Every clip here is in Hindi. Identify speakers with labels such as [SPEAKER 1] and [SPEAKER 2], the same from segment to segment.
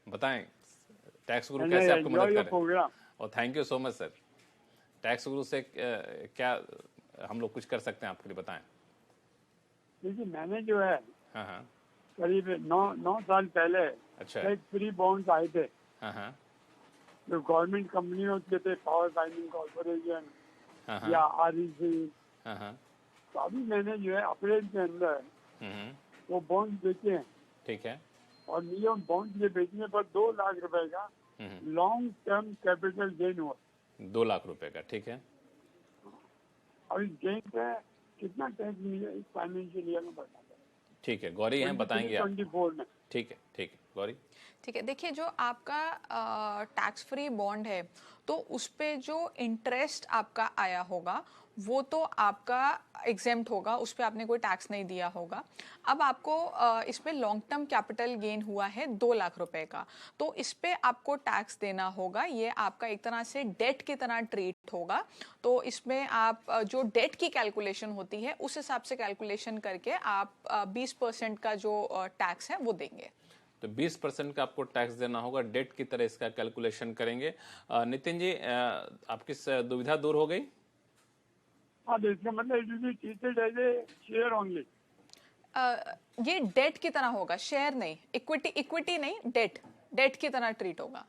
[SPEAKER 1] बताएं टैक्स गुरु कैसे आपको मदद करें।
[SPEAKER 2] प्रोग्राम
[SPEAKER 1] और thank you so much sir. Tax गुरु से क्या हम लोग कुछ कर सकते हैं आपके लिए, बताएं।
[SPEAKER 2] देखिए मैंने जो है
[SPEAKER 1] हाँ हाँ।
[SPEAKER 2] करीब 9 साल पहले
[SPEAKER 1] अच्छा।
[SPEAKER 2] टैक्स फ्री बॉन्ड्स आए थे
[SPEAKER 1] हाँ हाँ।
[SPEAKER 2] जो गवर्नमेंट कंपनियों के थे, पावर फाइनेंस कॉर्पोरेशन
[SPEAKER 1] हाँ हाँ।
[SPEAKER 2] या REC।
[SPEAKER 1] हाँ हाँ।
[SPEAKER 2] तो अभी मैंने जो है अप्रैल के अंदर वो बॉन्ड बेचे हैं
[SPEAKER 1] ठीक है।
[SPEAKER 2] और मिनिमम बॉन्ड के बेचने पर 2 लाख रुपए का लॉन्ग टर्म कैपिटल गेन हुआ।
[SPEAKER 1] 2 लाख रुपए का, ठीक है।
[SPEAKER 2] और इस गेन पे कितना टैक्स मिलेगा इस फाइनेंशियल ईयर में बढ़ना है।
[SPEAKER 1] ठीक है, गौरी हैं, बताएंगे आप।
[SPEAKER 2] 24 में।
[SPEAKER 1] ठीक है गौरी।
[SPEAKER 3] ठीक है, देखिए जो आपका टैक्स फ्री बॉन्ड है तो उस पे जो इंटरेस्ट आपका आया होगा वो तो आपका एग्जेम्प्ट होगा, उस पे आपने कोई टैक्स नहीं दिया होगा। अब आपको इस पे लॉन्ग टर्म कैपिटल गेन हुआ है 2 लाख रुपए का, तो इस पे आपको टैक्स देना होगा। ये आपका एक तरह से डेट की तरह ट्रीट होगा। तो इसमें आप जो डेट की कैलकुलेशन होती है उस हिसाब से कैलकुलेशन करके आप 20% का जो टैक्स है वो देंगे।
[SPEAKER 1] तो 20% का आपको टैक्स देना होगा, डेट की तरह इसका कैलकुलेशन करेंगे। नितिन जी, आपकी दुविधा दूर हो गई?
[SPEAKER 2] हाँ, इसका मतलब it will be treated as a share only.
[SPEAKER 3] ये डेट की तरह होगा, शेयर नहीं, इक्विटी नहीं, डेट की तरह ट्रीट होगा।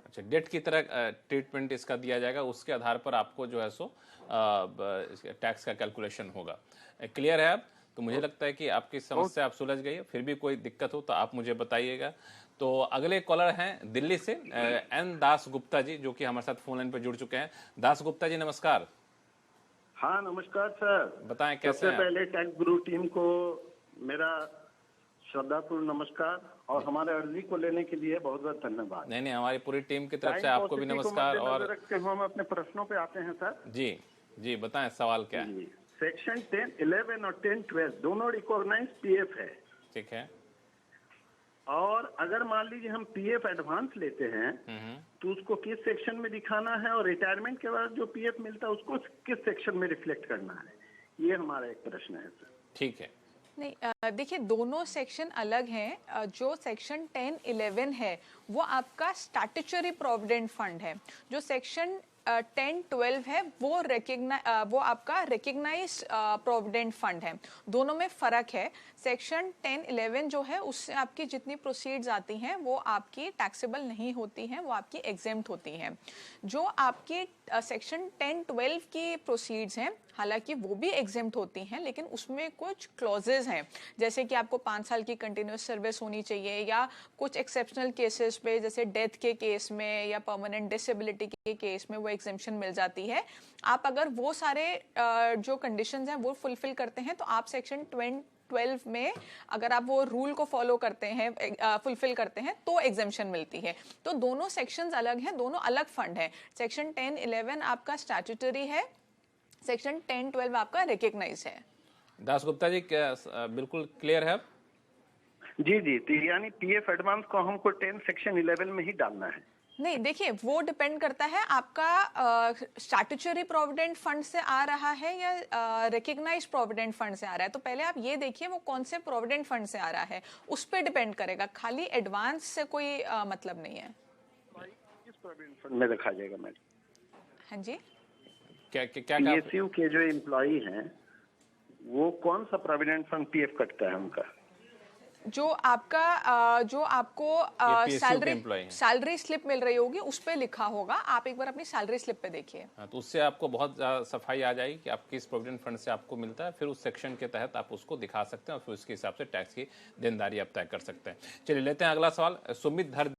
[SPEAKER 1] अच्छा, डेट की तरह ट्रीटमेंट इसका दिया जाएगा, उसके आधार पर आपको जो है सो टैक्स का कैलकुलेशन होगा। क्लियर है अब? तो मुझे लगता है कि आपकी समस्या आप सुलझ गई है। फिर भी कोई दिक्कत हो तो आप मुझे बताइएगा। तो अगले कॉलर हैं दिल्ली से एन दास गुप्ता जी, जो कि हमारे साथ फोन लाइन पर जुड़ चुके हैं। दास गुप्ता जी नमस्कार।
[SPEAKER 4] हाँ नमस्कार सर,
[SPEAKER 1] बताएं कैसे
[SPEAKER 4] सबसे
[SPEAKER 1] हैं?
[SPEAKER 4] पहले टैक्स गुरु टीम को मेरा श्रद्धापूर्ण नमस्कार और हमारे अर्जी को लेने के लिए बहुत बहुत धन्यवाद।
[SPEAKER 1] नहीं, हमारी पूरी टीम की तरफ से आपको भी नमस्कार। और
[SPEAKER 4] रखते हुए हम अपने प्रश्नों पे आते हैं सर।
[SPEAKER 1] जी बताएं सवाल क्या है।
[SPEAKER 4] सेक्शन 10(11) और 10(12) दोनों रिकॉग्नाइज PF है,
[SPEAKER 1] ठीक है।
[SPEAKER 4] और अगर मान लीजिए हम PF एडवांस लेते हैं तो उसको किस सेक्शन में दिखाना है, और रिटायरमेंट के बाद जो PF मिलता है उसको किस सेक्शन में रिफ्लेक्ट करना है, ये हमारा एक प्रश्न है सर।
[SPEAKER 1] ठीक है।
[SPEAKER 3] नहीं, देखिए दोनों सेक्शन अलग हैं। जो सेक्शन 10(11) है वो आपका स्टैट्यूटरी प्रोविडेंट फंड है। जो सेक्शन 10(12) है वो आपका रिकग्नाइज्ड प्रोविडेंट फंड है। दोनों में फर्क है। सेक्शन 10(11) जो है उससे आपकी जितनी प्रोसीड्स आती हैं वो आपकी टैक्सेबल नहीं होती हैं, वो आपकी एग्जेम्प्ट होती हैं। जो आपकी सेक्शन 10(12) की प्रोसीड्स हैं हालांकि वो भी एग्जेम्प्ट होती हैं, लेकिन उसमें कुछ क्लॉजेज हैं, जैसे कि आपको 5 साल की कंटिन्यूस सर्विस होनी चाहिए, या कुछ एक्सेप्शनल केसेस पे जैसे डेथ के केस में या परमानेंट डिसेबिलिटी के केस में वो एग्जेम्पशन मिल जाती है। आप अगर वो सारे जो कंडीशंस हैं वो फुलफिल करते हैं तो आप सेक्शन 12 में अगर आप वो रूल को फॉलो करते हैं, फुलफिल करते हैं तो एग्जेम्पशन मिलती है। तो दोनों सेक्शंस अलग हैं, दोनों अलग फंड है। सेक्शन 10(11) आपका स्टैट्यूटरी है, सेक्शन 10(12) आपका रिकग्नाइज है।
[SPEAKER 1] दास गुप्ता जी क्या बिल्कुल क्लियर है?
[SPEAKER 4] जी, तो यानी PF एडवांस को हमको 10 सेक्शन 11 में ही डालना है?
[SPEAKER 3] नहीं, देखिए वो डिपेंड करता है आपका स्टैट्यूटरी प्रोविडेंट फंड से आ रहा है या रिकग्नाइज्ड प्रोविडेंट फंड से आ रहा है। तो पहले आप ये देखिए वो कौन से प्रोविडेंट फंड से आ रहा है, उस पर डिपेंड करेगा। खाली एडवांस से कोई मतलब नहीं है।
[SPEAKER 4] किस प्रोविडेंट फंड में रखा जाएगा मैडम?
[SPEAKER 3] हाँ जी,
[SPEAKER 4] क्या PSU के जो एम्प्लॉई हैं वो कौन सा प्रोविडेंट फंड PF कटता है उनका?
[SPEAKER 3] जो आपको सैलरी स्लिप मिल रही होगी उस पे लिखा होगा। आप एक बार अपनी सैलरी स्लिप पे देखिए।
[SPEAKER 1] तो उससे आपको बहुत सफाई आ जाएगी कि आप किस प्रोविडेंट फंड से आपको मिलता है। फिर उस सेक्शन के तहत आप उसको दिखा सकते हैं और फिर उसके हिसाब से टैक्स की देनदारी आप तय कर सकते हैं। चलिए लेते हैं अगला सवाल। सुमित धर